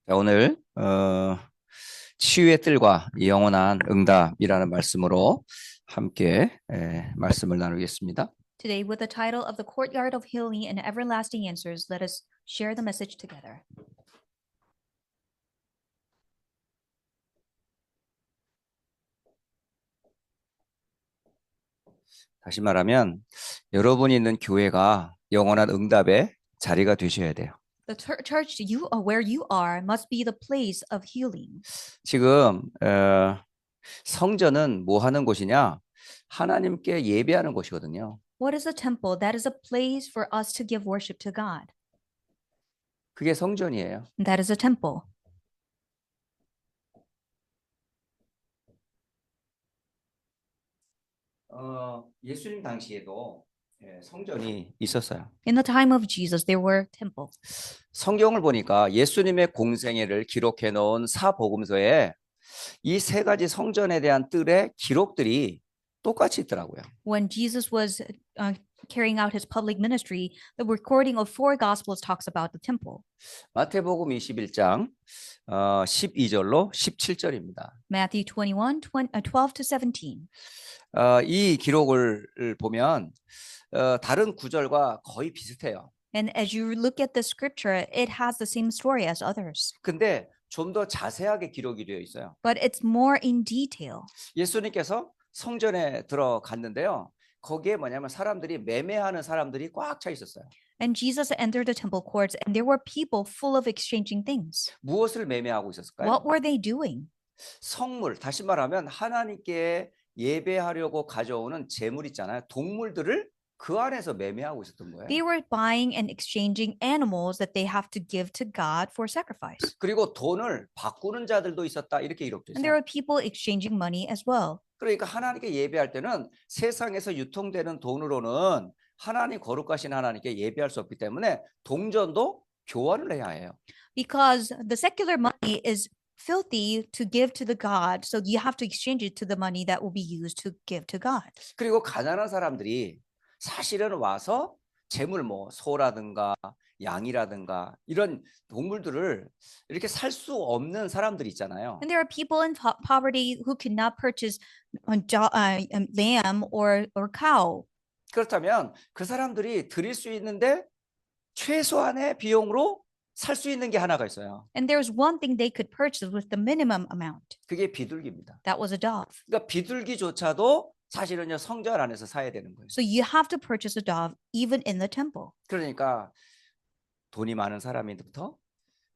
자, 오늘 치유의 뜰과 영원한 응답이라는 말씀으로 함께 말씀을 나누겠습니다. Today, with the title of The Courtyard of Healing and Everlasting Answers, let us share the message together. 다시 말하면 여러분이 있는 교회가 영원한 응답의 자리가 되셔야 돼요. The church where you are must be the place of healing. 지금 성전은 뭐 하는 곳이냐? 하나님께 예배하는 곳이거든요. What is a temple? That is a place for us to give worship to God. 그게 성전이에요. That is a temple. 예수님 당시에도 성전이 있었어요. In the time of Jesus, there were temples. 성경을 보니까 예수님의 공생애를 기록해 놓은 사복음서에 이 세 가지 성전에 대한 뜰의 기록들이 똑같이 있더라고요. When Jesus was carrying out his public ministry, the recording of four gospels talks about the temple. 마태복음 21장 12절로 17절입니다. Matthew 21, 12 to 17. 이 기록을 보면 다른 구절과 거의 비슷해요. And as you look at the scripture, it has the same story as others, 근데 좀 더 자세하게 기록이 되어 있어요. but it's more in detail. 예수님께서 성전에 들어갔는데요. 거기에 뭐냐면 사람들이 매매하는 사람들이 꽉 차 있었어요. And Jesus entered the temple courts, and there were people full of exchanging things. 무엇을 매매하고 있었을까요? What were they doing? 성물, 다시 말하면 하나님께 예배하려고 가져오는 재물 있잖아요. 동물들을 그 안에서 매매하고 있었던 거예요. They were buying and exchanging animals that they have to give to God for sacrifice. 그리고 돈을 바꾸는 자들도 있었다. 이렇게 기록돼 And there 있어요. were people exchanging money as well. 그러니까 하나님께 예배할 때는 세상에서 유통되는 돈으로는 하나님 거룩하신 하나님께 예배할 수 없기 때문에 동전도 교환을 해야 해요. Because the secular money is filthy to give to the God, so you have to exchange it to the money that will be used to give to God. 그리고 가난한 사람들이 사실은 와서 재물 뭐 소라든가 양이라든가 이런 동물들을 이렇게 살 수 없는 사람들이 있잖아요. And there are people in poverty who cannot purchase lamb or cow. 그렇다면 그 사람들이 드릴 수 있는데 최소한의 비용으로 살 수 있는 게 하나가 있어요. And there's one thing they could purchase with the minimum amount. 그게 비둘기입니다. That was a dove. 그러니까 비둘기조차도 사실은요 성전 안에서 사야 되는 거예요. So you have to purchase a dove even in the temple. 그러니까 돈이 많은 사람부터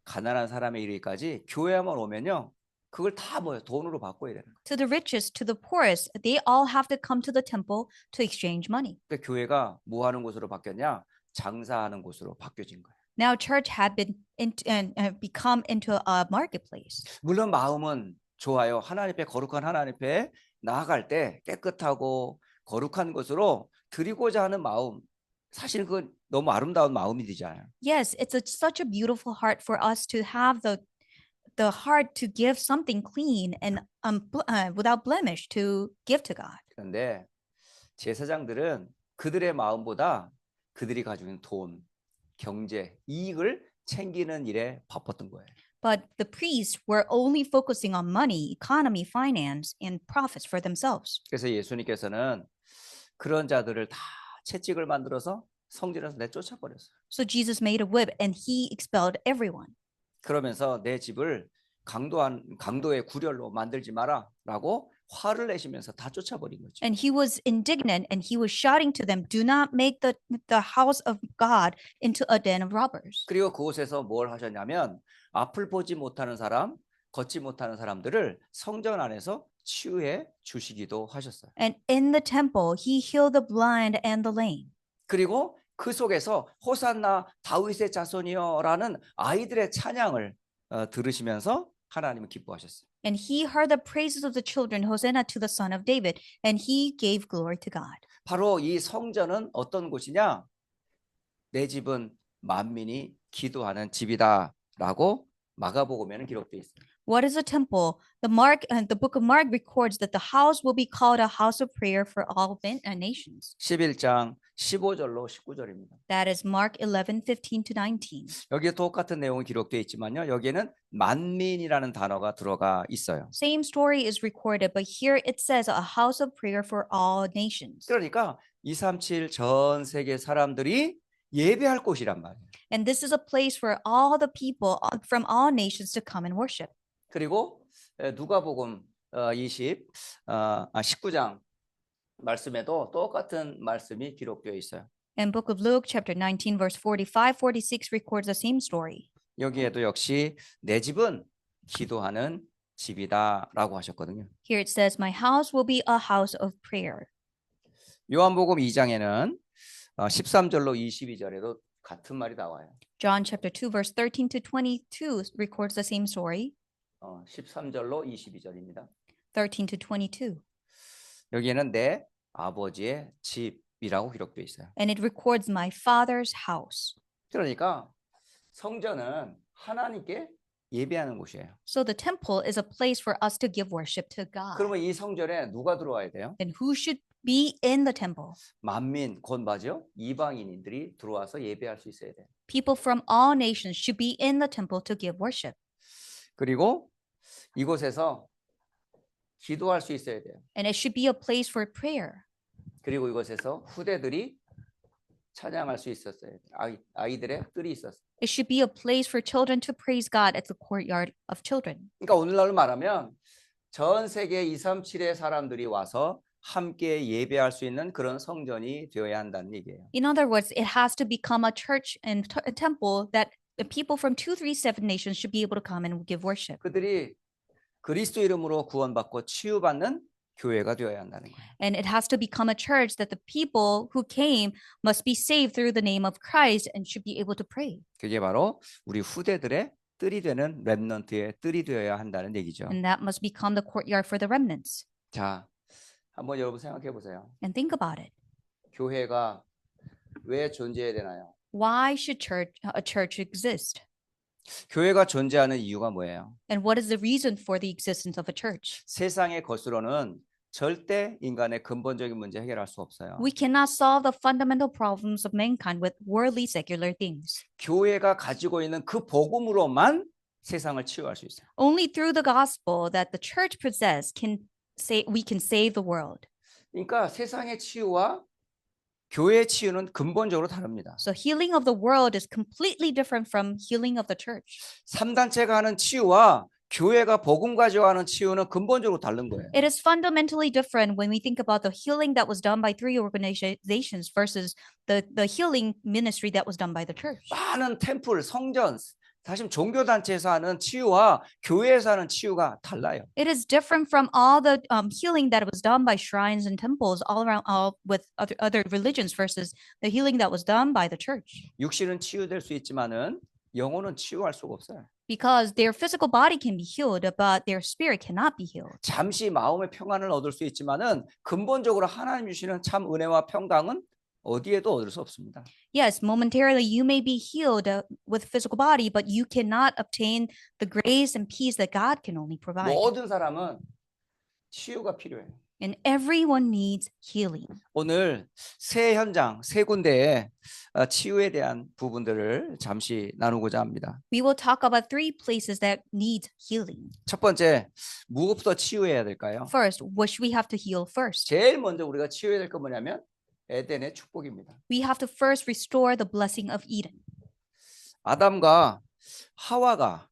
가난한 사람에 이르기까지 교회에만 오면요. 그걸 다 뭐예요? 돈으로 바꿔야 되는 거예요. To the richest, to the poorest, they all have to come to the temple to exchange money. 그러니까 교회가 뭐 하는 곳으로 바뀌었냐? 장사하는 곳으로 바뀌어진 거예요. Now church had been become into a marketplace. 물론 마음은 좋아요. 하나님 앞에 거룩한 하나님 앞에 나아갈 때 깨끗하고 거룩한 것으로 드리고자 하는 마음 사실 그 너무 아름다운 마음이 되잖아요. Yes, such a beautiful heart for us to have the heart to give something clean and without blemish to give to God. 그런데 제사장들은 그들의 마음보다 그들이 가지고 있는 돈, 경제, 이익을 챙기는 일에 바빴던 거예요. But the priests were only focusing on money, economy, finance, and profits for themselves. 그래서 예수님께서는 그런 자들을 다 채찍을 만들어서 성전에서 내쫓아 버렸어요. So Jesus made a whip and he expelled everyone. 그러면서 내 집을 강도의 구렬로 만들지 마라라고 화를 내시면서 다 쫓아버린 거죠. And he was indignant and he was shouting to them, "Do not make the house of God into a den of robbers." 그리고 그곳에서 뭘 하셨냐면 앞을 보지 못하는 사람, 걷지 못하는 사람들을 성전 안에서 치유해 주시기도 하셨어요. And in the temple, he healed the blind and the lame. 그리고 그 속에서 호산나 다윗의 자손이여라는 아이들의 찬양을 들으시면서 하나님은 기뻐하셨어요. And he heard the praises of the children, Hosanna to the Son of David, and he gave glory to God. 바로 이 성전은 어떤 곳이냐? 내 집은 만민이 기도하는 집이다라고 마가복음에는 기록되어 있어요. What is a temple? The book of Mark records that the house will be called a house of prayer for all nations. 11장 15절로 19절입니다. That is Mark 11:15 to 19. 여기에 똑같은 내용이 기록되어 있지만요. 여기에는 만민이라는 단어가 들어가 있어요. Same story is recorded, but here it says a house of prayer for all nations. 그러니까 237 전 세계 사람들이 예배할 곳이란 말이에요. And this is a place for all the people from all nations to come and worship. 그리고 누가복음 19장 말씀에도 똑같은 말씀이 기록되어 있어요. And book of Luke chapter 19 verse 45, 46 records the same story. 여기에도 역시 내 집은 기도하는 집이다라고 하셨거든요. Here it says, my house will be a house of prayer. 요한복음 2장에는 13절로 22절에도 같은 말이 나와요. John chapter 2 verse 13 to 22 records the same story. 13절로 22절입니다. 13 to 22. 여기에는 내 아버지의 집이라고 기록되어 있어요. And it records my father's house. 그러니까 성전은 하나님께 예배하는 곳이에요. So the temple is a place for us to give worship to God. 그러면 이 성전에 누가 들어와야 돼요? Then who should be in the temple? 만민, 곧 맞죠? 이방인들이 들어와서 예배할 수 있어야 돼요. People from all nations should be in the temple to give worship. 그리고 이곳에서 기도할 수 있어야 돼요. And it should be a place for prayer. 그리고 이곳에서 후대들이 찬양할 수 있었어요. 아이들의 뜰이 있었어요. It should be a place for children to praise God at the courtyard of children. 그러니까 오늘날로 말하면 전 세계 237의 사람들이 와서 함께 예배할 수 있는 그런 성전이 되어야 한다는 얘기예요. In other words, it has to become a church and a temple that the people from 237 nations should be able to come and give worship. 그들이 그리스도 이름으로 구원받고 치유받는 교회가 되어야 한다는 거예요. And it has to become a church that the people who came must be saved through the name of Christ and should be able to pray. 그게 바로 우리 후대들의 뜰이 되는 렘넌트의 뜰이 되어야 한다는 얘기죠. And that must become the courtyard for the remnants. 자, 한번 여러분 생각해 보세요. And think about it. 교회가 왜 존재해야 되나요? Why should a church exist? 교회가 존재하는 이유가 뭐예요? And what is the reason for the existence of a church? 세상의 것으로는 절대 인간의 근본적인 문제 해결할 수 없어요. We cannot solve the fundamental problems of mankind with worldly secular things. 교회가 가지고 있는 그 복음으로만 세상을 치유할 수 있어요. Only through the gospel that the church possess we can save the world. 그러니까 세상의 치유와 교회의 치유는 근본적으로 다릅니다. So healing of the world is completely different from healing of the church. 3단체가 하는 치유와 교회가 복음 가지고 하는 치유는 근본적으로 다른 거예요. It is fundamentally different when we think about the healing that was done by 3 organizations versus the healing ministry that was done by the church. 많은 템플, 성전, 사실 종교단체에서 하는 치유와 교회에서 하는 치유가 달라요. It is different from all the healing that was done by shrines and temples all around with other religions versus the healing that was done by the church. 육신은 치유될 수 있지만은 영혼은 치유할 수가 없어요. Because their physical body can be healed, but their spirit cannot be healed. 잠시 마음의 평안을 얻을 수 있지만은 근본적으로 하나님 주시는 참 은혜와 평강은 어디에도 얻을 수 없습니다. Yes, momentarily you may be healed with physical body, but you cannot obtain the grace and peace that God can only provide. 모든 사람은 치유가 필요해요. And everyone needs healing. 오늘 세 현장, 세 군데의 치유에 대한 부분들을 잠시 나누고자 합니다. We will talk about 3 places that need healing. 첫 번째, 무엇부터 치유해야 될까요? First, what should we have to heal first? 제일 먼저 우리가 치유해야 될 건 뭐냐면 에덴의 축복입니다. We have to first restore the blessing of Eden. 아담과 하와가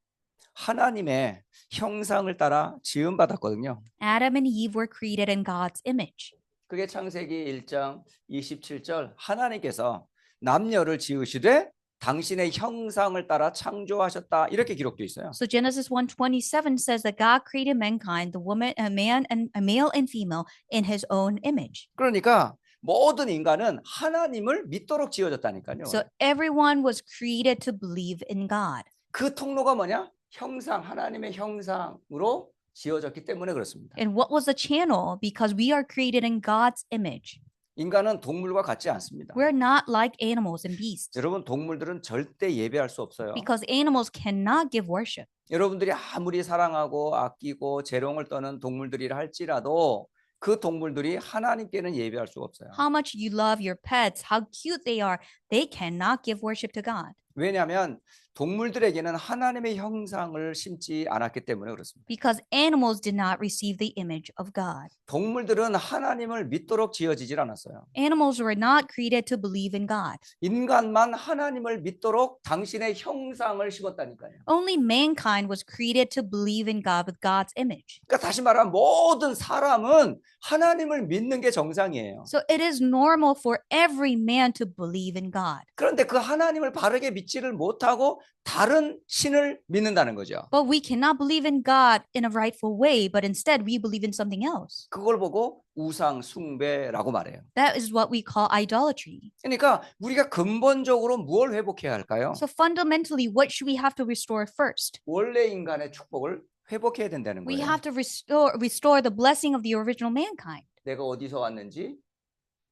하나님의 형상을 따라 지음받았거든요. Adam and Eve were created in God's image. 그게 창세기 1장 27절 하나님께서 남녀를 지으시되 당신의 형상을 따라 창조하셨다 이렇게 기록되어 있어요. So Genesis 1:27 says that God created mankind, a male and female in his own image. 그러니까 모든 인간은 하나님을 믿도록 지어졌다니까요. So everyone was created to believe in God. 그 통로가 뭐냐? 형상, 하나님의 형상으로 지어졌기 때문에 그렇습니다. And what was the channel? Because we are created in God's image. 인간은 동물과 같지 않습니다. We're not like animals and beasts 여러분 동물들은 절대 예배할 수 없어요. because animals cannot give worship. 여러분들이 아무리 사랑하고 아끼고 재롱을 떠는 동물들이라 할지라도 그 동물들이 하나님께는 예배할 수가 없어요. How much you love your pets, how cute they cannot give worship to God 왜냐하면 동물들에게는 하나님의 형상을 심지 않았기 때문에 그렇습니다. because animals did not receive the image of God. 동물들은 하나님을 믿도록 지어지질 않았어요. Animals were not created to believe in God. 인간만 하나님을 믿도록 당신의 형상을 심었다니까요. Only mankind was created to believe in God with God's image. 그러니까 다시 말하면 모든 사람은 하나님을 믿는 게 정상이에요. So it is normal for every man to believe in God. 그런데 그 하나님을 바르게 믿지를 못하고 다른 신을 믿는다는 거죠. But we cannot believe in God in a rightful way, but instead we believe in something else. 그걸 보고 우상 숭배라고 말해요. That is what we call idolatry. 그러니까 우리가 근본적으로 뭘 회복해야 할까요? So fundamentally, what should we have to restore first? 원래 인간의 축복을 회복해야 된다는 We 거예요. have to restore the blessing of the original mankind. 내가 어디서 왔는지,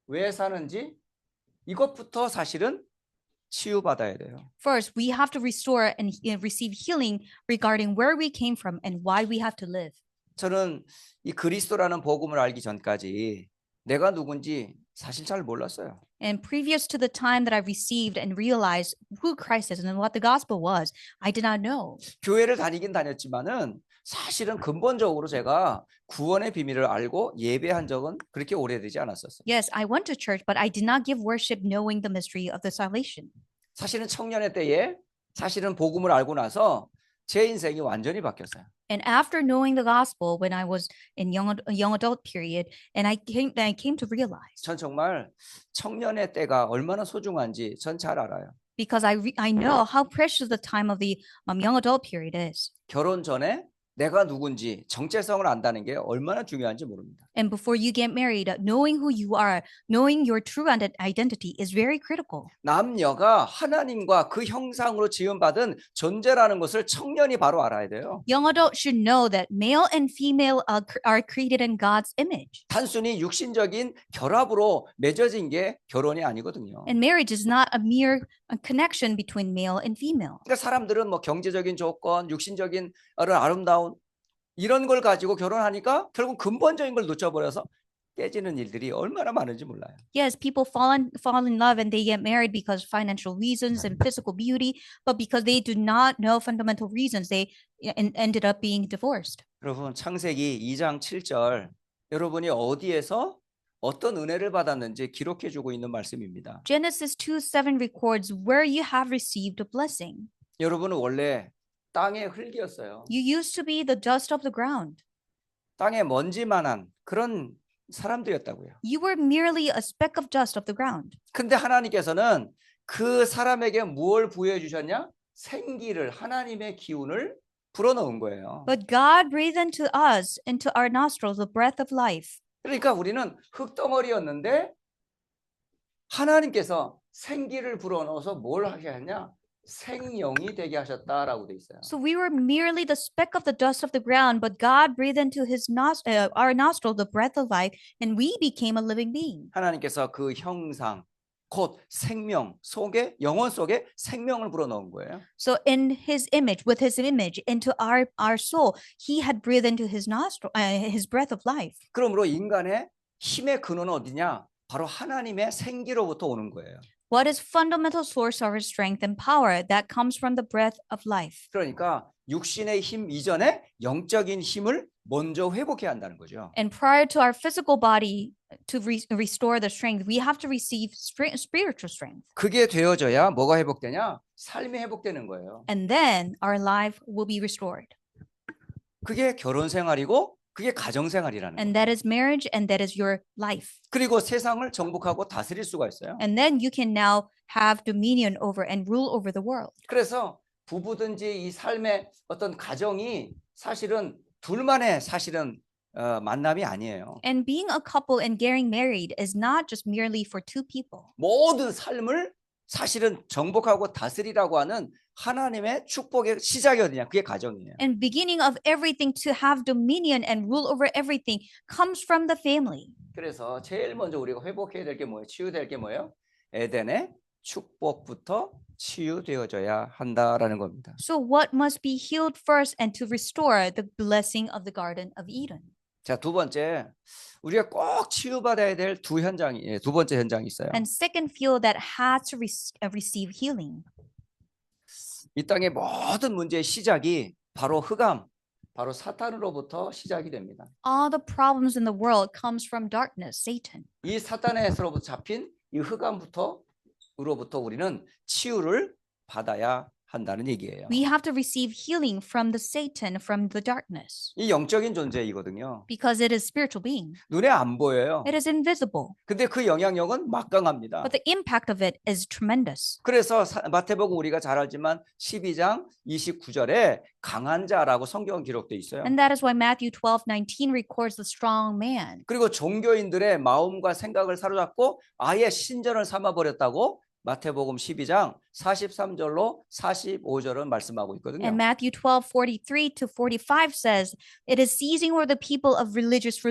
왜 사는지 이것부터 사실은 치유받아야 돼요. First, we have to restore and receive healing regarding where we came from and why we have to live. 저는 이 그리스도라는 복음을 알기 전까지 내가 누군지 사실 잘 몰랐어요. And previous to the time that I received and realized who Christ is and what the gospel was, I did not know. 교회를 다니긴 다녔지만은 사실은 근본적으로 제가 구원의 비밀을 알고 예배한 적은 그렇게 오래되지 않았었어요. Yes, I went to church, but I did not give worship knowing the mystery of the salvation. 사실은 청년의 때에 사실은 복음을 알고 나서 제 인생이 완전히 바뀌었어요. And after knowing the gospel, when I was in young adult period, and I came to realize 전 정말 청년의 때가 얼마나 소중한지 전 잘 알아요. because I know how precious the time of the young adult period is. 결혼 전에 내가 누군지 정체성을 안다는 게 얼마나 중요한지 모릅니다. And before you get married, knowing who you are, knowing your true identity is very critical. 남녀가 하나님과 그 형상으로 지음받은 존재라는 것을 청년이 바로 알아야 돼요. Young adults should know that male and female are created in God's image. 단순히 육신적인 결합으로 맺어진 게 결혼이 아니거든요. And marriage is not a mere connection between male and female. 그러니까 사람들은 뭐 경제적인 조건, 육신적인 아름다운 이런 걸 가지고 결혼하니까 결국 근본적인 걸 놓쳐버려서 깨지는 일들이 얼마나 많은지 몰라요. Yes, people fall in love and they get married because financial reasons and physical beauty, but because they do not know fundamental reasons, they ended up being divorced. 여러분 창세기 2장 7절 여러분이 어디에서 어떤 은혜를 받았는지 기록해 주고 있는 말씀입니다. Genesis 2:7 records where you have received a blessing. 여러분은 원래 땅의 흙이었어요. You used to be the dust of the ground. 땅에 먼지만한 그런 사람들이었다고요. You were merely a speck of dust of the ground. 근데 하나님께서는 그 사람에게 무엇을 부여해 주셨냐? 생기를 하나님의 기운을 불어넣은 거예요. But God breathed into us, into our nostrils, the breath of life. 그러니까 우리는 흙덩어리였는데 하나님께서 생기를 불어넣어서 뭘 하게 하냐? 생명이 되게 하셨다라고 돼 있어요. So we were merely the speck of the dust of the ground, but God breathed into our nostril the breath of life, and we became a living being. 하나님께서 그 형상, 곧 생명 속에 영혼 속에 생명을 불어넣은 거예요. So in His image, with His image, into our soul, He had breathed into His nostril, His breath of life. 그러므로 인간의 힘의 근원은 어디냐? 바로 하나님의 생기로부터 오는 거예요. What is fundamental source of our strength and power that comes from the breath of life? 그러니까 육신의 힘 이전에 영적인 힘을 먼저 회복해야 한다는 거죠. And prior to our physical body to restore the strength, we have to receive spiritual strength. 그게 되어져야 뭐가 회복되냐? 삶이 회복되는 거예요. And then our life will be restored. 그게 결혼 생활이고 그게 가정 생활이라는 거예요. And that is marriage and that is your life. 그리고 세상을 정복하고 다스릴 수가 있어요. And then you can now have dominion over and rule over the world. 그래서 부부든지 이 삶의 어떤 가정이 사실은 둘만의 사실은 만남이 아니에요. And being a couple and getting married is not just merely for two people. 모든 삶을 사실은 정복하고 다스리라고 하는 하나님의 축복의 시작이 어디냐? 그게 가정이에요. And beginning of everything to have dominion and rule over everything comes from the family. 그래서 제일 먼저 우리가 회복해야 될 게 뭐예요? 치유될 게 뭐예요? 에덴의 축복부터 치유되어져야 한다라는 겁니다. So what must be healed first and to restore the blessing of the Garden of Eden? 자, 두 번째, 우리가 꼭 치유받아야 될 두 번째 현장이 있어요. And second field that has to receive healing. 이 땅의 모든 문제의 시작이 바로 흑암, 바로 사탄으로부터 시작이 됩니다. All the problems in the world comes from darkness, Satan. 이 사탄에서로부터 잡힌 이 흑암으로부터 우리는 치유를 받아야 한다는 얘기예요. We have to receive healing from the Satan, from the darkness, 이 영적인 존재이거든요. because it is spiritual being. 눈에 안 보여요. It is invisible, 근데 그 영향력은 막강합니다. but the impact of it is tremendous. 그래서 마태복음 우리가 잘 알지만 12장 29절에 강한 자라고 성경은 기록돼 있어요. And that is why Matthew 12:19 records the strong man. 그리고 종교인들의 마음과 생각을 사로잡고 아예 신전을 삼아 버렸다고 마태복음 12장 43절로 45절은 말씀하고 있거든요. And Matthew 12:43 to 45 says, it is seizing over the people of religious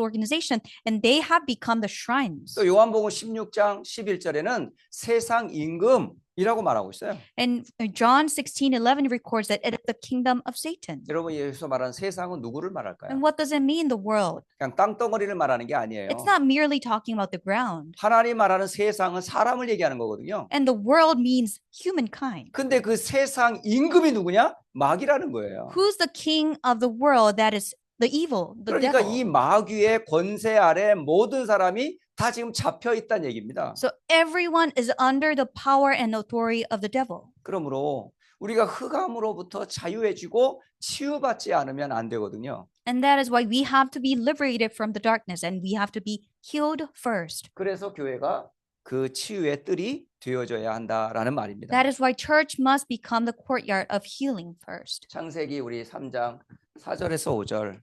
organization, and they have become the shrines. 또 요한복음 16장 11절에는 세상 임금이라고 말하고 있어요. And John 16:11 records that it is the kingdom of Satan. 여러분 여기서 말하는 세상은 누구를 말할까요? And what does it mean, the world? 그냥 땅덩어리를 말하는 게 아니에요. It's not merely talking about the ground. 하나님 말하는 세상은 사람을 얘기하는 거거든요. And the world means humankind. 근데 그 세상 임금이 누구냐? 마귀라는 거예요. Who's the king of the world? That is the evil, the 그러니까 devil. 이 마귀의 권세 아래 모든 사람이 다 지금 잡혀 있다는 얘기입니다. So everyone is under the power and authority of the devil. 그러므로 우리가 흑암으로부터 자유해지고 치유받지 않으면 안 되거든요. And that is why we have to be liberated from the darkness and we have to be healed first. 그래서 교회가 그 치유의 뜰이 되어져야 한다라는 말입니다. That is why church must become the courtyard of healing first. 창세기 우리 3장 4절에서 5절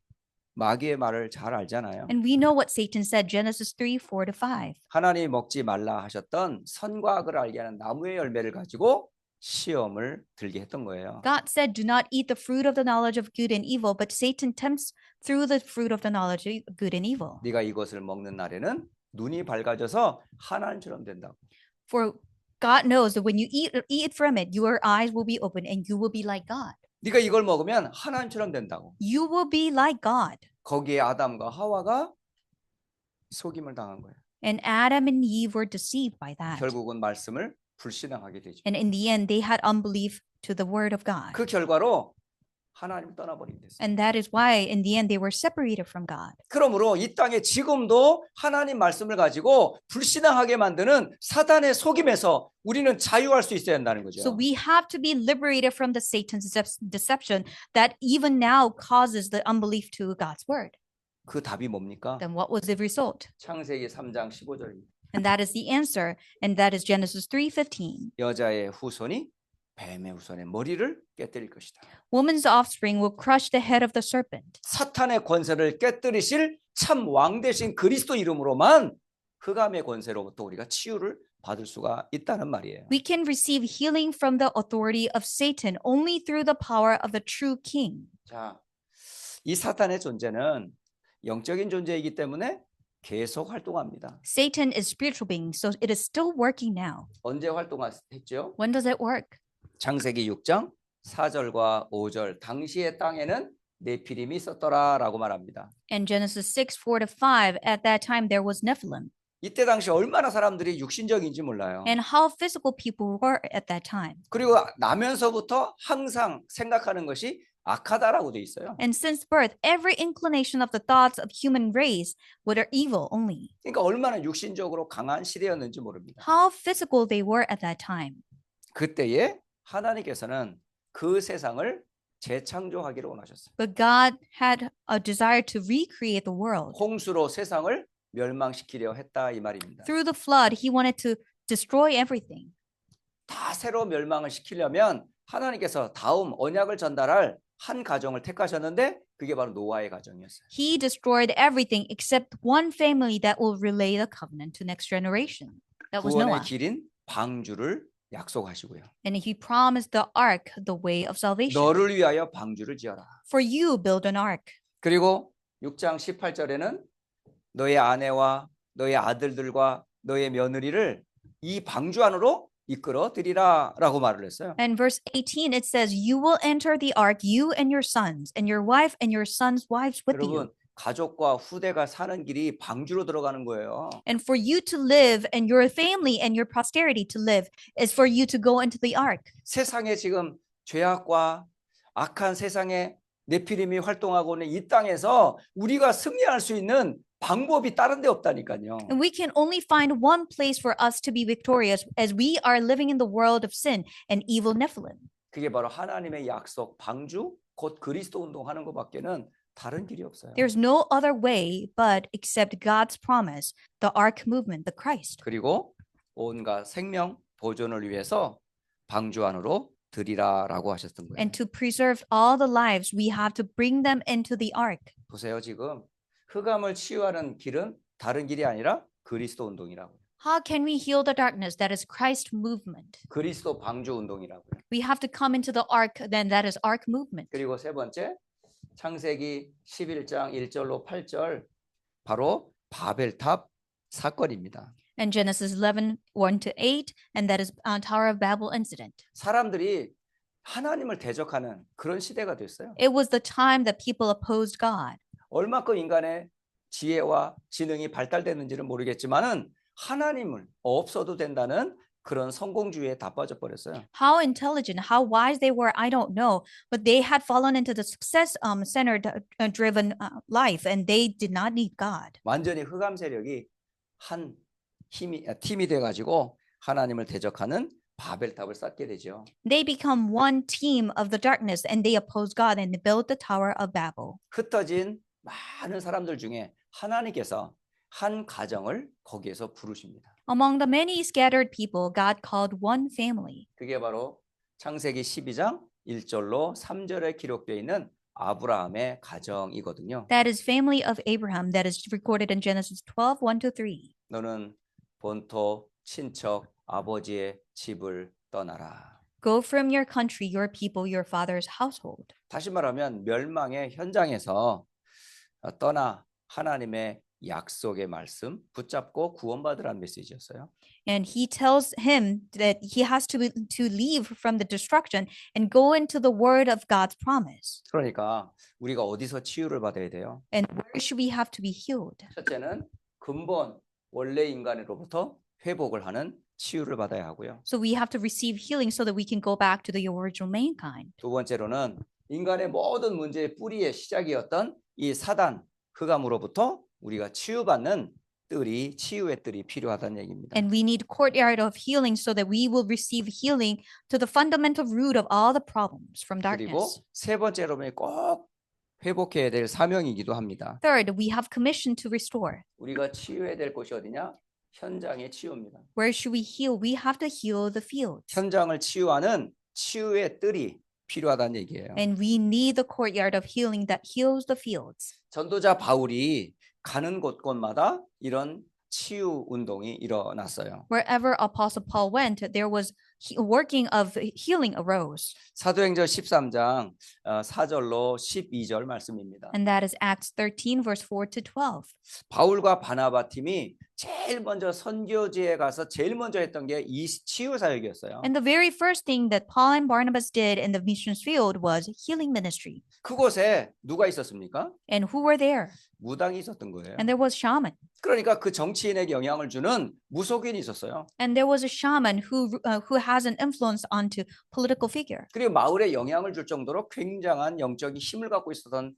마귀의 말을 잘 알잖아요. And we know what Satan said, Genesis 3:4 to 5. 하나님이 먹지 말라 하셨던 선과 악을 알게 하는 나무의 열매를 가지고 시험을 들게 했던 거예요. God said, do not eat the fruit of the knowledge of good and evil, but Satan tempts through the fruit of the knowledge of good and evil. 네가 이것을 먹는 날에는 눈이 밝아져서 하나님처럼 된다고. For God knows that when you eat from it, your eyes will be open and you will be like God. 네가 이걸 먹으면 하나님처럼 된다고. You will be like God. 거기에 아담과 하와가 속임을 당한 거예요. And Adam and Eve were deceived by that. 결국은 말씀을 불신앙하게 되죠. And in the end, they had unbelief to the word of God. 그 결과로 하나님을 떠나버리게 됐어요. And that is why in the end they were separated from God. 그러므로 이 땅에 지금도 하나님 말씀을 가지고 불신앙하게 만드는 사단의 속임에서 우리는 자유할 수 있어야 한다는 거죠. So we have to be liberated from the Satan's deception that even now causes the unbelief to God's word. 그 답이 뭡니까? Then what was the result? 창세기 3장 15절입니다. And that is the answer. And that is Genesis 3:15. 여자의 후손이 뱀의 후손의 머리를 깨뜨릴 것이다. Woman's offspring will crush the head of the serpent. 사탄의 권세를 깨뜨리실 참 왕 대신 그리스도 이름으로만 흑암의 권세로부터 우리가 치유를 받을 수가 있다는 말이에요. We can receive healing from the authority of Satan only through the power of the true king. 자, 이 사탄의 존재는 영적인 존재이기 때문에 계속 활동합니다. Satan is spiritual being, so it is still working now. 언제 활동했죠? When does it work? 창세기 6장 4절과 5절 당시의 땅에는 네피림이 있었더라라고 말합니다. In Genesis 6:4 to 5, at that time there was Nephilim. 이때 당시 얼마나 사람들이 육신적인지 몰라요. And how physical people were at that time. 그리고 나면서부터 항상 생각하는 것이 악하다라고 돼 있어요. And since birth, every inclination of the thoughts of human race were evil only. 그러니까 얼마나 육신적으로 강한 시대였는지 모릅니다. How physical they were at that time. 그때에 하나님께서는 그 세상을 재창조하기를 원하셨어요. But God had a desire to recreate the world. 홍수로 세상을 멸망시키려 했다 이 말입니다. Through the flood, he wanted to destroy everything. 다 새로 멸망을 시키려면 하나님께서 다음 언약을 전달할 한 가정을 택하셨는데 그게 바로 노아의 가정이었어요. He destroyed everything except one family that will relay the covenant to next generation. That was 구원의 Noah. 길인 방주를 약속하시고요. And he promised the ark, the way of salvation. 너를 위하여 방주를 지어라. For you build an ark. 그리고 6장 18절에는 너의 아내와 너의 아들들과 너의 며느리를 이 방주 안으로 이끌어 드리라라고 말을 했어요. And verse 18, it says, You will enter the ark, you and your sons, and your wife and your sons' wives with you. 여러분, 가족과 후대가 사는 길이 방주로 들어가는 거예요. And for you to live and your family and your posterity to live is for you to go into the ark. 세상에 지금 죄악과 악한 세상에 네피림이 활동하고 있는 이 땅에서 우리가 승리할 수 있는 방법이 다른 데 없다니까요. And we can only find one place for us to be victorious as we are living in the world of sin and evil Nephilim. 그게 바로 하나님의 약속, 방주, 곧 그리스도 운동하는 것밖에는 다른 길이 없어요. There's no other way but except God's promise, the ark movement, the Christ. 그리고 온갖 생명 보존을 위해서 방주 안으로 드리라라고 하셨던 거예요. And to preserve all the lives, we have to bring them into the ark. 보세요, 지금 흑암을 치유하는 길은 다른 길이 아니라 그리스도 운동이라고요. How can we heal the darkness? That is Christ movement. 그리스도 방주 운동이라고요. We have to come into the ark, then that is ark movement. 그리고 세 번째, 창세기 11장 1절로 8절 바로 바벨탑 사건입니다. And Genesis 11, 1 to 8, and that is Tower of Babel incident. 사람들이 하나님을 대적하는 그런 시대가 됐어요. It was the time that people opposed God. 얼마큼 인간의 지혜와 지능이 발달됐는지는 모르겠지만은 하나님을 없어도 된다는 그런 성공주의에 다 빠져버렸어요. How intelligent, how wise they were, I don't know, but they had fallen into the success centered driven life, and they did not need God. 완전히 흑암 세력이 한 팀이 돼가지고 하나님을 대적하는 바벨탑을 쌓게 되죠. They become one team of the darkness, and they oppose God, and they built the Tower of Babel. 흩어진 많은 사람들 중에 하나님께서 한 가정을 거기에서 부르십니다. Among the many scattered people, God called one family. 그게 바로 창세기 12장 1절로 3절에 기록되어 있는 아브라함의 가정이거든요. That is family of Abraham that is recorded in Genesis 12, 1 to 3. 너는 본토, 친척, 아버지의 집을 떠나라. Go from your country, your people, your father's household. 다시 말하면 멸망의 현장에서 떠나 하나님의 약속의 말씀 붙잡고 구원받으라는 메시지였어요. And he tells him that he has to leave from the destruction and go into the word of God's promise. 그러니까 우리가 어디서 치유를 받아야 돼요? And where should we have to be healed? 첫째는 근본 원래 인간으로부터 회복을 하는 치유를 받아야 하고요. So we have to receive healing so that we can go back to the original mankind. 두 번째로는 인간의 모든 문제의 뿌리의 시작이었던 이 사단 흑암으로부터 우리가 치유받는 뜰이 치유의 뜰이 필요하다는 얘기입니다. And we need courtyard of healing so that we will receive healing to the fundamental root of all the problems from 그리고 darkness. 세 번째로는 꼭 회복해야 될 사명이기도 합니다. Third, we have commission to restore. 우리가 치유해야 될 곳이 어디냐? 현장의 치유입니다. Where should we heal? We have to heal the fields. 현장을 치유하는 치유의 뜰이 필요하다는 얘기예요. And we need the courtyard of healing that heals the fields. 전도자 바울이 가는 곳곳마다 이런 치유 운동이 일어났어요. Wherever Apostle Paul went, there was working of healing arose. 사도행전 13장 4절로 12절 말씀입니다. And that is Acts 13, verse 4 to 12. 바울과 바나바 팀이 제일 먼저 선교지에 가서 제일 먼저 했던 게 이 치유 사역이었어요. And the very first thing that Paul and Barnabas did in the missions field was healing ministry. 그곳에 누가 있었습니까? And who were there? 무당이 있었던 거예요. And there was shaman. 그러니까 그 정치인에게 영향을 주는 무속인이 있었어요. And there was a shaman who has an influence onto political figure. 그리고 마을에 영향을 줄 정도로 굉장한 영적인 힘을 갖고 있었던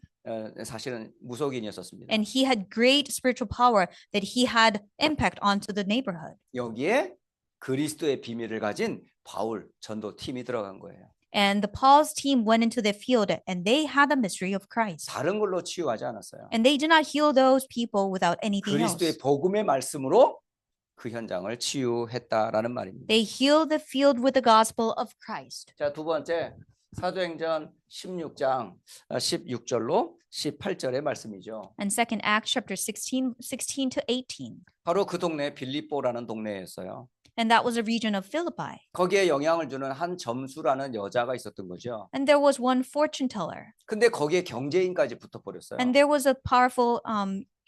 사실은 무속인이었습니다. And he had great spiritual power that he had impact onto the neighborhood. 여기에 그리스도의 비밀을 가진 바울 전도 팀이 들어간 거예요. And the Paul's team went into the field and they had the mystery of Christ. 다른 걸로 치유하지 않았어요. And they did not heal those people without anything else. 그리스도의 복음의 말씀으로 그 현장을 치유했다라는 말입니다. They healed the field with the gospel of Christ. 자, 두 번째 사도행전 16장 16절로 18절의 말씀이죠. And second Acts chapter 16 to 18. 바로 그 동네 빌립보라는 동네였어요. And that was a region of Philippi. 거기에 영향을 주는 한 점수라는 여자가 있었던 거죠. And there was one fortune teller. 근데 거기에 경제인까지 붙어 버렸어요. And there was a powerful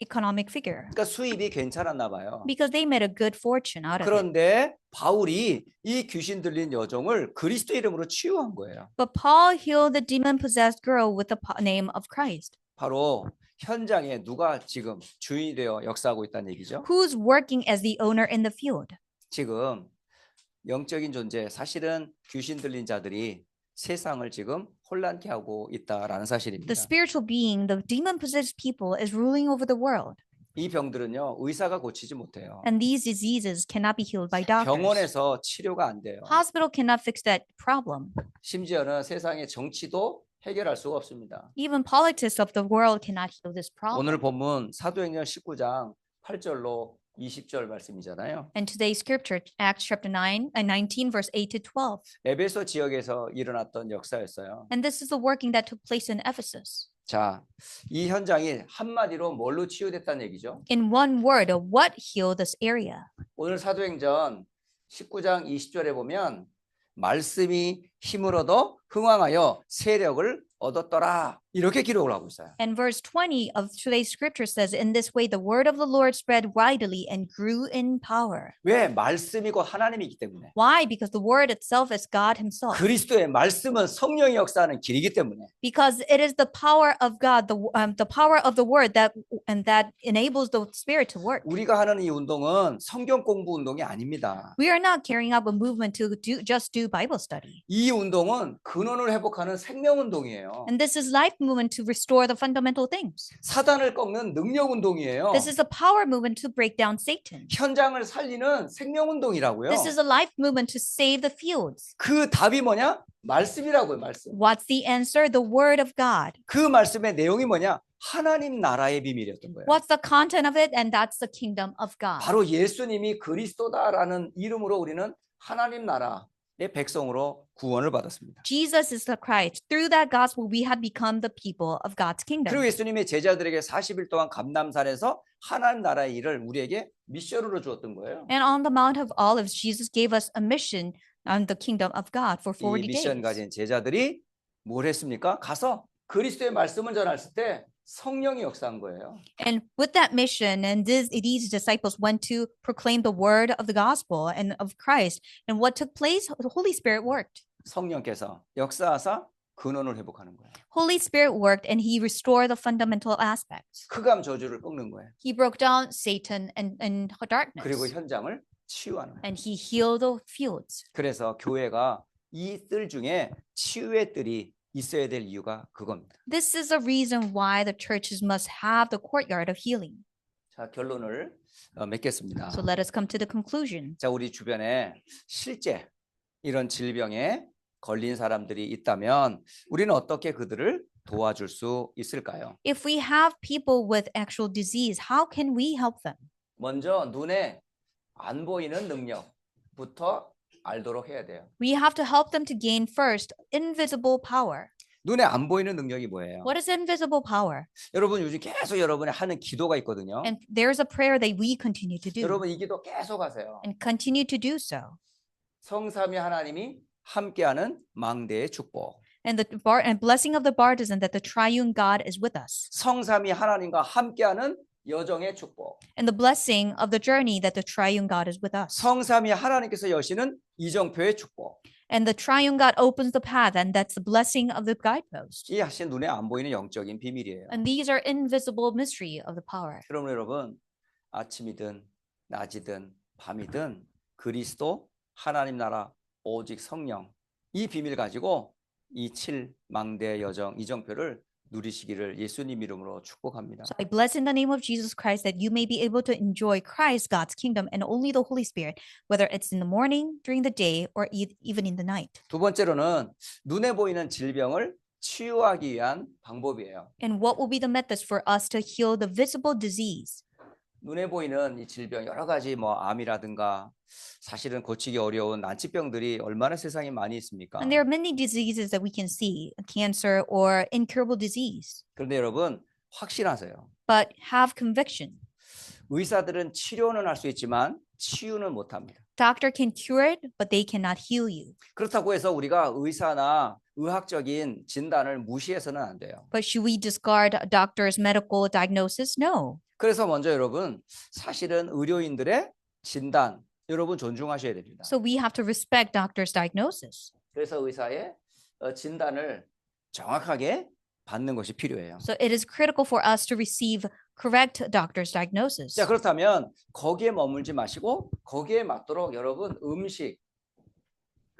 economic figure 그러니까 수입이 괜찮았나 봐요. because they made a good fortune out of it. 그런데 바울이 이 귀신 들린 여종을 그리스도 이름으로 치유한 거예요. But Paul healed the demon-possessed girl with the name of Christ. 바로 현장에 누가 지금 주인이 되어 역사하고 있다는 얘기죠. Who's working as the owner in the field? 지금 영적인 존재, 사실은 귀신 들린 자들이 세상을 지금 혼란케 하고 있다라는 사실입니다. The spiritual being, the demon-possessed people, is ruling over the world. 이 병들은요, 의사가 고치지 못해요. And these diseases cannot be healed by doctors. 병원에서 치료가 안 돼요. Hospital cannot fix that problem. 심지어는 세상의 정치도 해결할 수가 없습니다. Even politics of the world cannot heal this problem. 오늘 본문 사도행전 19장 8절로 20절 말씀이잖아요. And today's scripture, Acts chapter 19, verse 8 to 12. 에베소 지역에서 일어났던 역사였어요. And this is the working that took place in Ephesus. 자, 이 현장이 한마디로 뭘로 치유됐다는 얘기죠? In one word, what healed this area? 오늘 사도행전 19장 20절에 보면 말씀이 힘을 얻어 흥왕하여 세력을 얻었더라. 이렇게 기록을 하고 있어요. And verse 20 of today's scripture says, in this way, the word of the Lord spread widely and grew in power. 왜? 말씀이 곧 하나님이기 때문에. Why? Because the word itself is God himself. 그리스도의 말씀은 성령이 역사하는 길이기 때문에. Because it is the power of God, the power of the word that enables the spirit to work. 우리가 하는 이 운동은 성경 공부 운동이 아닙니다. We are not carrying out a movement to just do Bible study. 이 운동은 근원을 회복하는 생명 운동이에요. And this is life movement to restore the fundamental things. 사단을 꺾는 능력 운동이에요. This is a power movement to break down Satan. 현장을 살리는 생명 운동이라고요. This is a life movement to save the fields. 그 답이 뭐냐? 말씀이라고요, 말씀. What's the answer? The word of God. 그 말씀의 내용이 뭐냐? 하나님 나라의 비밀이었던 거예요. What's the content of it? And that's the kingdom of God. 바로 예수님이 그리스도다라는 이름으로 우리는 하나님 나라의 백성으로 구원을 받았습니다. Jesus is the Christ. Through that gospel, we have become the people of God's kingdom. 그리고 예수님의 제자들에게 40일 동안 감남산에서 하나님 나라의 일을 우리에게 미션으로 주었던 거예요. And on the Mount of Olives, Jesus gave us a mission on the kingdom of God for 이 40 미션 days. 가진 제자들이 뭘 했습니까? 가서 그리스도의 말씀을 전했을 때 성령이 역사한 거예요. And with that mission, and these disciples went to proclaim the word of the gospel and of Christ. And what took place? The Holy Spirit worked. 성령께서 역사하사 근원을 회복하는 거예요. Holy Spirit worked and he restored the fundamental aspects. 흑암 저주를 꺾는 거예요. He broke down Satan and darkness. 그리고 현장을 치유하는 거예요. And he healed the fields. 그래서 교회가 이 뜰 중에 치유의 뜰이 있어야 될 이유가 그겁니다. This is the reason why the churches must have the courtyard of healing. 자, 결론을 맺겠습니다. So let us come to the conclusion. 자, 우리 주변에 실제 이런 질병에 걸린 사람들이 있다면 우리는 어떻게 그들을 도와줄 수 있을까요? If we have people with actual disease, how can we help them? 먼저 눈에 안 보이는 능력부터 알도록 해야 돼요. We have to help them to gain first invisible power. 눈에 안 보이는 능력이 뭐예요? What is invisible power? 여러분 요즘 계속 여러분이 하는 기도가 있거든요. And there's a prayer that we continue to do 여러분 이 기도 계속 하세요. and continue to do so. 성삼위 하나님이 함께하는 망대의 축복. And the blessing of the bartizan that the triune God is with us. 성삼위 하나님과 함께하는 여정의 축복. And the blessing of the journey that the triune God is with us. 성삼위 하나님께서 여시는 이정표의 축복. And the triune God opens the path, and that's the blessing of the guidepost. 이 사실 눈에 안 보이는 영적인 비밀이에요. And these are invisible mystery of the power. 그러면 여러분 아침이든 낮이든 밤이든 그리스도 하나님 나라 오직 성령 이 비밀 가지고 이 7망대 여정 이정표를 누리시기를 예수님 이름으로 축복합니다. So I bless in the name of Jesus Christ that you may be able to enjoy Christ, God's kingdom, and only the Holy Spirit, whether it's in the morning, during the day, or even in the night. 두 번째로는 눈에 보이는 질병을 치유하기 위한 방법이에요. And what will be the methods for us to heal the visible disease? 눈에 보이는 이 질병 여러 가지 뭐 암이라든가 사실은 고치기 어려운 난치병들이 얼마나 세상에 많이 있습니까? And there are many diseases that we can see, cancer or incurable disease. 그런데 여러분 확신하세요. But have conviction. 의사들은 치료는 할 수 있지만 치유는 못합니다. Doctor can cure it, but they cannot heal you. 그렇다고 해서 우리가 의사나 의학적인 진단을 무시해서는 안 돼요. But should we discard a doctor's medical diagnosis? No. 그래서 먼저 여러분 사실은 의료인들의 진단 여러분 존중하셔야 됩니다. So we have to respect doctor's diagnosis. 그래서 의사의 진단을 정확하게 받는 것이 필요해요. So it is critical for us to receive correct doctor's diagnosis. 자, 그렇다면 거기에 머물지 마시고 거기에 맞도록 여러분 음식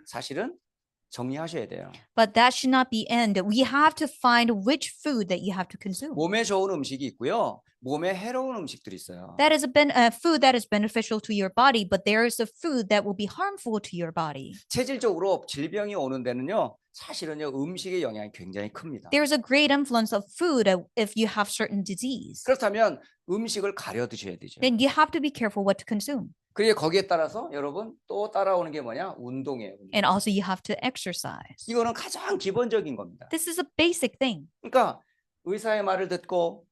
사실은 정리하셔야 돼요. But that should not be end. We have to find which food that you have to consume. 몸에 좋은 음식이 있고요. 몸에 해로운 음식들이 있어요. That is a food that is beneficial to your body, but there is a food that will be harmful to your body. 체질적으로 질병이 오는 데는요. 사실은요. 음식의 영향이 굉장히 큽니다. There is a great influence of food if you have certain disease. 그렇다면 음식을 가려 드셔야 되죠. Then you have to be careful what to consume. 그리고 거기에 따라서 여러분 또 따라오는 게 뭐냐? 운동이에요. 운동. And also you have to exercise. 이거는 가장 기본적인 겁니다. This is a basic thing. 그러니까 의사의 말을 듣고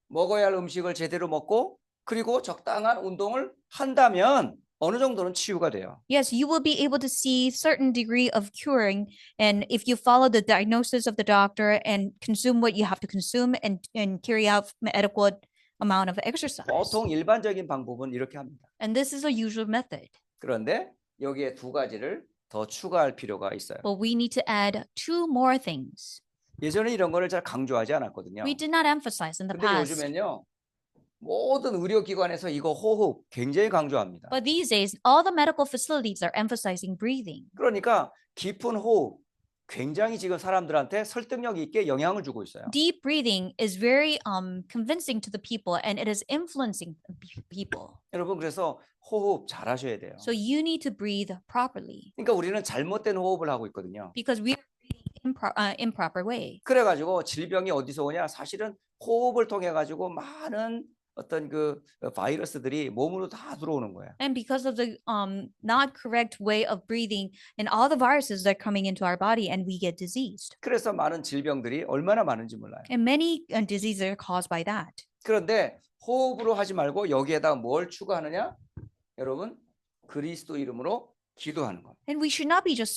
먹어야 할 음식을 제대로 먹고 그리고 적당한 운동을 한다면 어느 정도는 치유가 돼요. Yes, you will be able to see certain degree of curing, and if you follow the diagnosis of the doctor and consume what you have to consume and carry out adequate amount of exercise. 보통 일반적인 방법은 이렇게 합니다. And this is a usual method. 그런데 여기에 두 가지를 더 추가할 필요가 있어요. But we need to add two more things. 예전에 이런 거를 잘 강조하지 않았거든요. We did not emphasize in the 근데 past. 요즘엔요. 모든 의료기관에서 이거 호흡 굉장히 강조합니다. But these days, all the medical facilities are emphasizing breathing. 그러니까 깊은 호흡 굉장히 지금 사람들한테 설득력 있게 영향을 주고 있어요. Deep breathing is very convincing to the people, and it is influencing people. 여러분 그래서 호흡 잘 하셔야 돼요. So you need to breathe properly 그러니까 우리는 잘못된 호흡을 하고 있거든요. because we are breathing improper way. 그래가지고 질병이 어디서 오냐? 사실은 호흡을 통해 가지고 많은 어떤 그 바이러스들이 몸으로 다 들어오는 거예요. And because of the not correct way of breathing and all the viruses that are coming into our body, and we get diseased. 그래서 많은 질병들이 얼마나 많은지 몰라요. And many diseases are caused by that. 그런데 호흡으로 하지 말고 여기에다 뭘 추가하느냐? 여러분 그리스도 이름으로 기도하는 겁니다. And we should not be just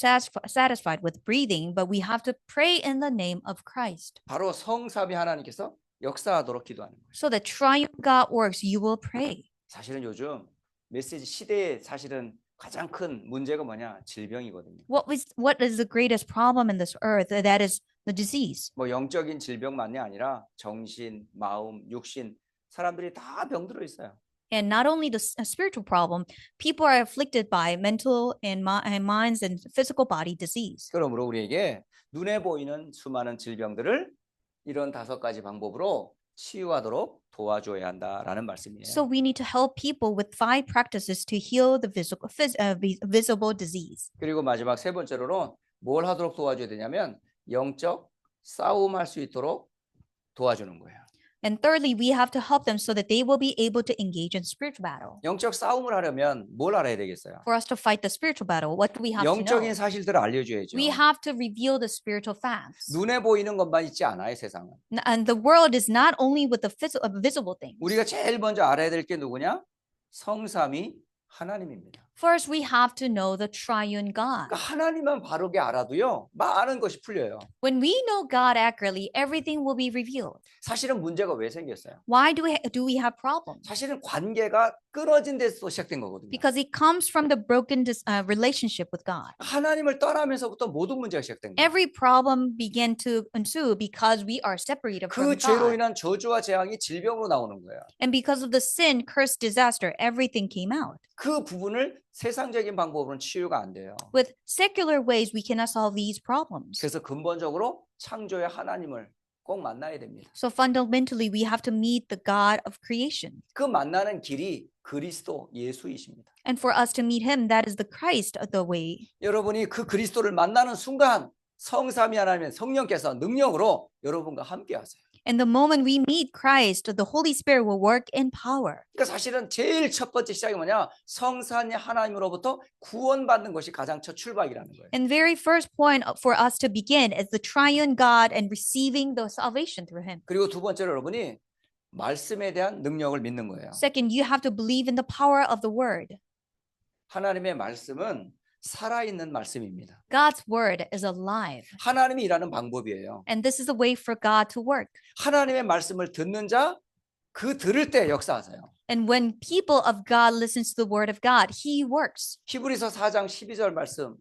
satisfied with breathing, but we have to pray in the name of Christ. 바로 성삼위 하나님께서 역사하도록 기도하는 거예요. So that triune God works, you will pray. 사실은 요즘 메시지 시대에 사실은 가장 큰 문제가 뭐냐? 질병이거든요. What is the greatest problem in this earth? That is the disease. 뭐 영적인 질병만이 아니라 정신, 마음, 육신 사람들이 다 병들어 있어요. And not only the spiritual problem, people are afflicted by mental and minds and physical body disease. 그러므로 우리에게 눈에 보이는 수많은 질병들을 이런 5가지 방법으로 치유하도록 도와줘야 한다라는 말씀이에요. So we need to help people with 5 practices to heal the visible disease. 그리고 마지막 세 번째로는 뭘 하도록 도와줘야 되냐면 영적 싸움할 수 있도록 도와주는 거예요. And thirdly, we have to help them so that they will be able to engage in spiritual battle. 영적 싸움을 하려면 뭘 알아야 되겠어요? For us to fight the spiritual battle, what do we have to 영적인 know? 사실들을 알려줘야죠. We have to reveal the spiritual facts. 눈에 보이는 것만 있지 않아요, 세상은. And the world is not only with the visible things. 우리가 제일 먼저 알아야 될 게 누구냐? 성삼위 하나님입니다. First, we have to know the triune God. 그러니까 하나님만 바르게 알아도요, 많은 것이 풀려요. When we know God accurately, everything will be revealed. 사실은 문제가 왜 생겼어요? Why do we have problems? 사실은 관계가 끊어진 데서 시작된 거거든요. Because it comes from the broken relationship with God. 하나님을 떠나면서부터 모든 문제가 시작된 거예요. Every problem began to ensue because we are separated from 그 죄로 God. 인한 저주와 재앙이 질병으로 나오는 거예요. And because of the sin, curse, disaster, everything came out. 그 부분을 세상적인 방법으로는 치유가 안 돼요. With secular ways, we cannot solve these problems. 그래서 근본적으로 창조의 하나님을 꼭 만나야 됩니다. So fundamentally, we have to meet the God of creation. 그 만나는 길이 그리스도 예수이십니다. And for us to meet him, that is the Christ, the way. 여러분이 그 그리스도를 만나는 순간 성삼위 하나님의 성령께서 능력으로 여러분과 함께 하세요. And the moment we meet Christ, the Holy Spirit will work in power. 그러니까 사실은 제일 첫 번째 시작이 뭐냐? 성삼위 하나님으로부터 구원받는 것이 가장 첫 출발이라는 거예요. And very first point for us to begin is the triune God and receiving the salvation through him. 그리고 두 번째로 여러분이 말씀에 대한 능력을 믿는 거예요. Second, you have to believe in the power of the word. 하나님의 말씀은 살아있는 말씀입니다. God's word is alive. 하나님이 일하는 방법이에요. And this is the way for God to work. 하나님의 말씀을 듣는 자, 그 들을 때 역사하세요. And when people of God listens to the word of God, he works. 히브리서 4장 12절 말씀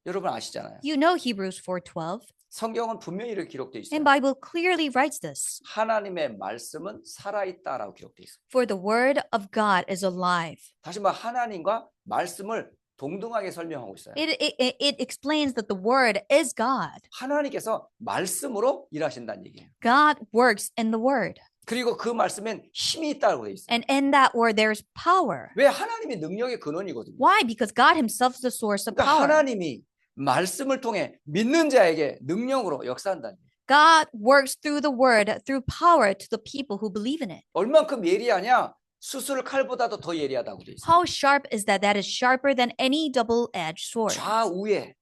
여러분 아시잖아요. You know Hebrews 4:12. 성경은 분명히 이렇게 기록되어 있어요. And Bible clearly writes this. 하나님의 말씀은 살아있다라고 기록되어 있어요. For the word of God is alive. 다시 말해 하나님과 말씀을 동등하게 설명하고 있어요. It explains that the word is God. 하나님께서 말씀으로 일하신다는 얘기예요. God works in the word. 그리고 그 말씀엔 힘이 있다고 되어 있어요. And in that word there's power. 왜? 하나님이 능력의 근원이거든요. Why? Because God himself is the source of 그러니까 power. 하나님이 말씀을 통해 믿는 자에게 능력으로 역사한다는 거예요. God works through the word, through power to the people who believe in it. 얼만큼 예리하냐? 수술 칼보다도 더 예리하다고 되어 있어요. How sharp is that? That is sharper than any double-edged sword. 좌우에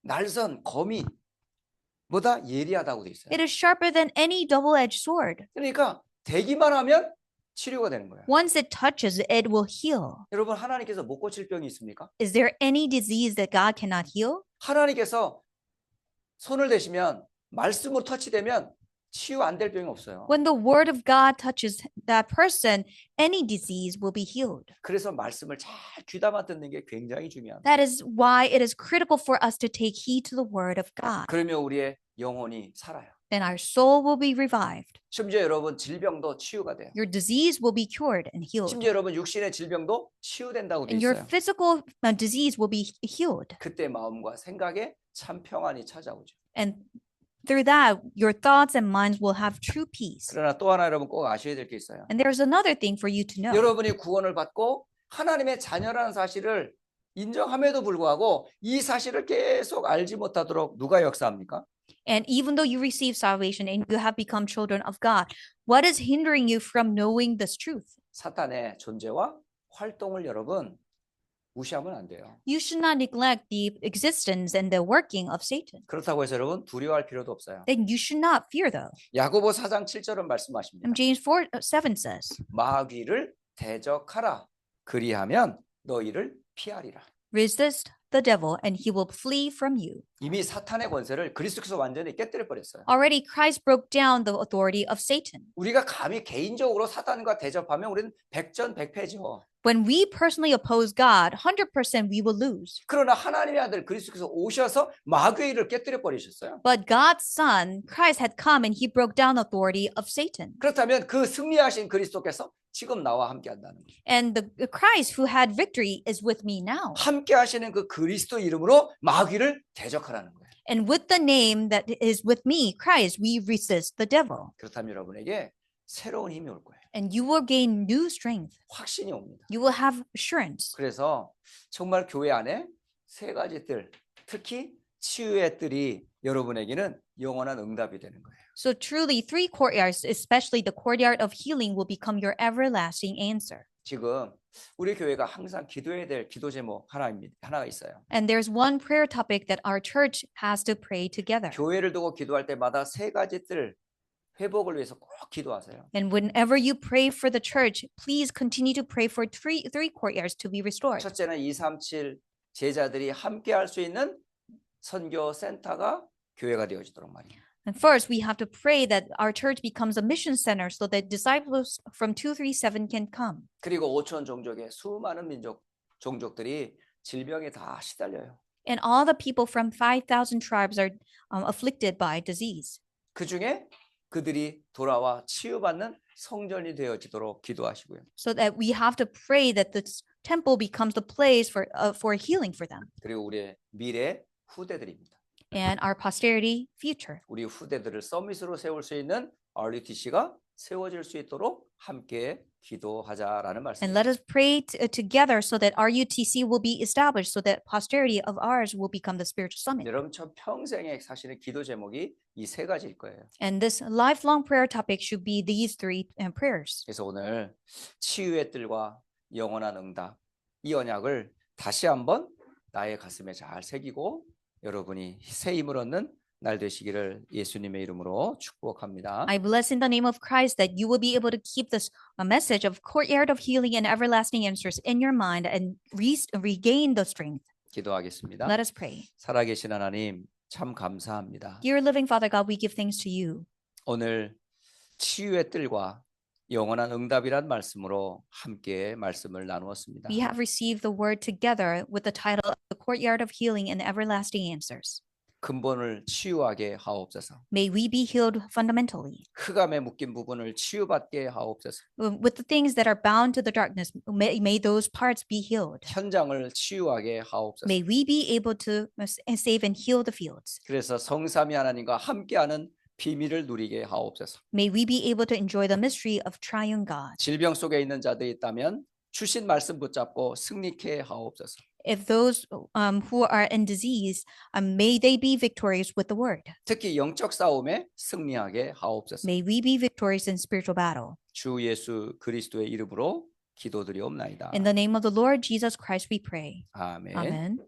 날선 검이 보다 예리하다고 되어 있어요. It is sharper than any double-edged sword. 그러니까 대기만 하면 치료가 되는 거예요. Once it touches, it will heal. 여러분 하나님께서 못 고칠 병이 있습니까? Is there any disease that God cannot heal? 하나님께서 손을 대시면 말씀으로 터치되면 치유 안 될 병이 없어요. When the word of God touches that person, any disease will be healed. 그래서 말씀을 잘 귀담아 듣는 게 굉장히 중요합니다. That is why it is critical for us to take heed to the word of God. 그러면 우리의 영혼이 살아요. Then our soul will be revived. 심지어 여러분 질병도 치유가 돼요. Your disease will be cured and healed. 심지어 여러분 육신의 질병도 치유된다고 돼 And your 있어요. physical disease will be healed. 그때 마음과 생각에 참 평안이 찾아오죠. And through that, your thoughts and minds will have true peace. 그러나 또 하나 여러분 꼭 아셔야 될 게 있어요. And there's another thing for you to know. 여러분이 구원을 받고 하나님의 자녀라는 사실을 인정함에도 불구하고 이 사실을 계속 알지 못하도록 누가 역사합니까? And even though you receive salvation and you have become children of God, what is hindering you from knowing this truth? 사탄의 존재와 활동을 여러분 무시하면 안 돼요. You should not neglect the existence and the working of Satan. 그렇다고 해서 여러분 두려워할 필요도 없어요. Then you should not fear though. 야고보 4장 7절은 말씀하십니다. And James 4:7 says, 마귀를 대적하라. 그리하면 너희를 피하리라. resist the devil and he will flee from you. 이미 사탄의 권세를 그리스도께서 완전히 깨뜨려 버렸어요. Already Christ broke down the authority of Satan. 우리가 감히 개인적으로 사탄과 대접하면 우리는 백전백패죠. When we personally oppose God, 100% we will lose. 그러나 하나님의 아들 그리스도께서 오셔서 마귀의 일을 깨뜨려 버리셨어요. But God's son, Christ, had come and he broke down the authority of Satan. 그렇다면 그 승리하신 그리스도께서 지금 나와 함께 한다는 거죠. And the Christ who had victory is with me now. 함께 하시는 그 그리스도 이름으로 마귀를 대적하라는 거예요. And with the name that is with me, Christ, we resist the devil. 그렇다면 여러분에게 새로운 힘이 올 거예요. And you will gain new strength. 확신이 옵니다. You will have assurance. 그래서 정말 교회 안에 세 가지 뜰, 특히 치유의 뜰이 여러분에게는 영원한 응답이 되는 거예요. So truly, 3 courtyards, especially the courtyard of healing, will become your everlasting answer. 지금 우리 교회가 항상 기도해야 될 기도 제목 하나가 있어요. And there's one prayer topic that our church has to pray together. 교회를 두고 기도할 때마다 세 가지 뜰 회복을 위해서 꼭 기도하세요. And whenever you pray for the church, please continue to pray for three courtyards to be restored. 첫째는 237 제자들이 함께 할 수 있는 선교 센터가 교회가 되어지도록 말이에요. And first, we have to pray that our church becomes a mission center so that disciples from 237 can come. 그리고 5천 종족의 수많은 종족들이 질병에 다 시달려요. And all the people from 5,000 tribes are afflicted by disease. 그 중에 그들이 돌아와 치유받는 성전이 되어지도록 기도하시고요. So that we have to pray that this temple becomes the place for healing for them 그리고 우리의 미래 후대들입니다. and our posterity future. 우리 후대들을 서밋으로 세울 수 있는 RUTC가 세워질 수 있도록 함께 기도하자라는 And 말씀입니다. let us pray together so that RUTC will be established, so that posterity of ours will become the spiritual summit. 여러분 저 평생에 사실은 기도 제목이 이 세 가지일 거예요. And this lifelong prayer topic should be these 3 prayers. 그래서 오늘 치유의 뜰과 영원한 응답 이 언약을 다시 한번 나의 가슴에 잘 새기고 여러분이 새 힘을 얻는 날 되시기를 예수님의 이름으로 축복합니다. I bless in the name of Christ that you will be able to keep this message of courtyard of healing and everlasting answers in your mind and regain the strength. 기도하겠습니다. Let us pray. 살아계신 하나님 참 감사합니다. Dear living Father God, we give thanks to you. 오늘 치유의 뜰과 영원한 응답이란 말씀으로 함께 말씀을 나누었습니다. We have received the word together with the title The Courtyard of Healing and Everlasting Answers. 근본을 치유하게 하옵소서. May we be healed fundamentally. 흑암에 묶인 부분을 치유받게 하옵소서. With the things that are bound to the darkness, may those parts be healed. 현장을 치유하게 하옵소서. May we be able to save and heal the fields. 그래서 성삼위 하나님과 함께하는 비밀을 누리게 하옵소서. May we be able to enjoy the mystery of triune God. 질병 속에 있는 자들이 있다면 주신 말씀 붙잡고 승리케 하옵소서. If those who are in disease, may they be victorious with the word. 특히 영적 싸움에 승리하게 하옵소서. May we be victorious in spiritual battle. 주 예수 그리스도의 이름으로 기도드리옵나이다. In the name of the Lord Jesus Christ, we pray. 아멘. Amen.